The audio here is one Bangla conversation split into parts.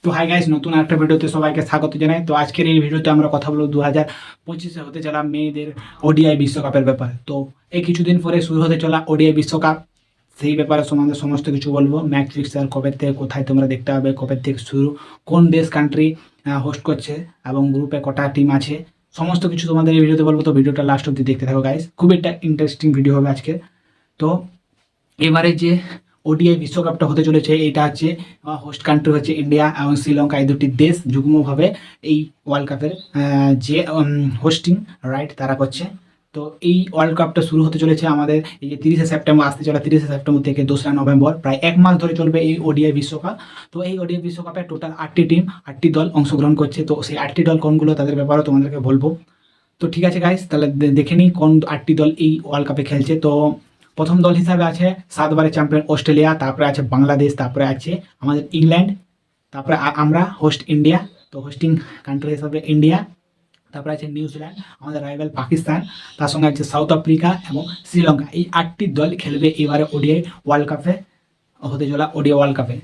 তো হাই গাইস, নতুন একটা ভিডিওতে সবাইকে স্বাগত জানাই। তো আজকের এই ভিডিওতে আমরা কথা বলবো 2025-এ হতে চলা মেয়েদের ওডিআই বিশ্বকাপের ব্যাপারে। তো এই কিছুদিন পরে শুরু হতে চলা ওডিআই বিশ্বকাপ, সেই ব্যাপারে সম্বন্ধে সমস্ত কিছু বলবো। ম্যাচ ফিক্সার কবে থেকে কোথায় তোমরা দেখতে পাবে, কবে থেকে শুরু, কোন দেশ কান্ট্রি হোস্ট করছে এবং গ্রুপে কটা টিম আছে, সমস্ত কিছু তোমাদের এই ভিডিওতে বলবো। তো ভিডিওটা লাস্ট অব্দি দেখতে থাকো গাইস, খুব একটা ইন্টারেস্টিং ভিডিও হবে আজকে। তো এবারে যে ওডিআই বিশ্বকাপটা হতে চলেছে, এটা হচ্ছে হোস্ট কান্ট্রি হচ্ছে ইন্ডিয়া এবং শ্রীলঙ্কা, এই দুটি দেশ যুগ্মভাবে এই ওয়ার্ল্ড কাপের যে হোস্টিং রাইট তারা করছে। তো এই ওয়ার্ল্ড কাপটা শুরু হতে চলেছে আমাদের এই যে 30শে সেপ্টেম্বর আসতে চলা, 30শে সেপ্টেম্বর থেকে 2রা নভেম্বর, প্রায় এক মাস ধরে চলবে এই ওডিআই বিশ্বকাপ। তো এই ওডিআই বিশ্বকাপে টোটাল 8টি টিম, 8টি দল অংশগ্রহণ করছে। তো সেই 8টি দল কোনগুলো তাদের ব্যাপারেও তোমাদেরকে বলবো। তো ঠিক আছে গাইস, তাহলে দেখে নিই কোন 8টি দল এই ওয়ার্ল্ড কাপে খেলছে। তো প্রথম দল হিসাবে আছে 7বারের চ্যাম্পিয়ন অস্ট্রেলিয়া, তারপরে আছে বাংলাদেশ, তারপরে আছে আমাদের ইংল্যান্ড, তারপরে আমরা হোস্ট ইন্ডিয়া, তো হোস্টিং কান্ট্রি হিসাবে ইন্ডিয়া, তারপরে আছে নিউজিল্যান্ড, আমাদের রাইভাল পাকিস্তান, তার সঙ্গে আছে সাউথ আফ্রিকা এবং শ্রীলঙ্কা। এই 8টি দল খেলবে এবারে ওডিআই ওয়ার্ল্ড কাপে, হতে চলা ওডিআই ওয়ার্ল্ড কাপে।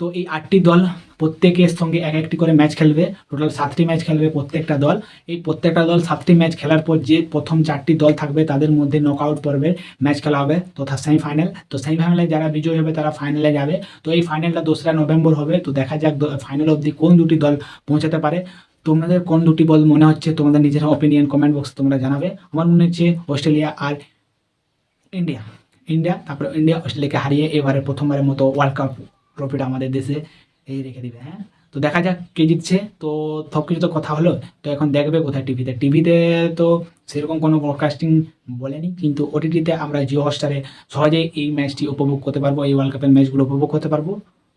তো এই 8টি দল প্রত্যেকের সঙ্গে এক একটি করে ম্যাচ খেলবে, টোটাল 7টি ম্যাচ খেলবে প্রত্যেকটা দল। এই প্রত্যেকটা দল 7টি ম্যাচ খেলার পর যে প্রথম 4টি দল থাকবে তাদের মধ্যে নকআউট পর্বের ম্যাচ খেলা হবে তথা সেমিফাইনাল। তো সেমিফাইনালে যারা বিজয়ী হবে তারা ফাইনালে যাবে। তো এই ফাইনালটা 2রা নভেম্বর হবে। তো দেখা যাক ফাইনাল অবধি কোন দুটি দল পৌঁছাতে পারে। তোমাদের কোন দুটি দল মনে হচ্ছে, তোমাদের নিজের অপিনিয়ন কমেন্ট বক্সে তোমরা জানাবে। আমার মনে হচ্ছে অস্ট্রেলিয়া আর ইন্ডিয়া, তারপরে ইন্ডিয়া অস্ট্রেলিয়াকে হারিয়ে এবারে প্রথমবারের মতো ওয়ার্ল্ড কাপ ট্রফিটা আমাদের দেশে এই রেখে দিবে। হ্যাঁ, তো দেখা যাক কে জিতছে। তো সব কিছু তো কথা হলো, তো এখন দেখবে কোথায়? টিভিতে তো সেরকম কোনো ব্রডকাস্টিং বলেনি, কিন্তু ওটিটিতে আমরা জিও হটস্টারে সহজেই এই ম্যাচটি উপভোগ করতে পারবো, এই ওয়ার্ল্ড কাপের ম্যাচগুলো উপভোগ করতে পারবো।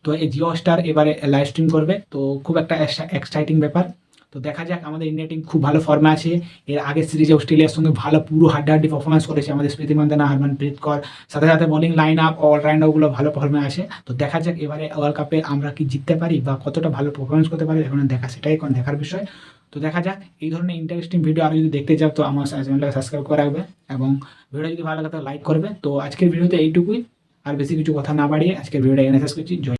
তো এই জিও হটস্টার এবারে লাইভ স্ট্রিম করবে, তো খুব একটা এক্সাইটিং ব্যাপার। তো দেখা যাক, আমাদের ইন্ডিয়া টিম খুব ভালো ফর্মে আছে। এর আগের সিরিজে অস্ট্রেলিয়ার সঙ্গে ভালো পুরো হাড্ডাহাড্ডি পারফরমেন্স করেছে আমাদের স্মৃতি মান্ধানা, হরমনপ্রীত কর, সাথে সাথে বোলিং লাইন আপ অলরাউন্ডারগুলো ভালো ফর্মে আছে। তো দেখা যাক এবারে ওয়ার্ল্ড কাপে আমরা কি জিততে পারি বা কতটা ভালো পারফরমেন্স করতে পারি, এখন দেখা, সেটাই এখন দেখার বিষয়। তো দেখা যাক, এই ধরনের ইন্টারেস্টিং ভিডিও আরও যদি দেখতে চাও তো আমার চ্যানেলটাকে সাবস্ক্রাইব করে রাখবে এবং ভিডিও যদি ভালো লাগে তো লাইক করবে। তো আজকের ভিডিওতে এইটুকুই, আর বেশি কিছু কথা না বাড়িয়ে আজকের ভিডিওটা এখানে শেষ করছি।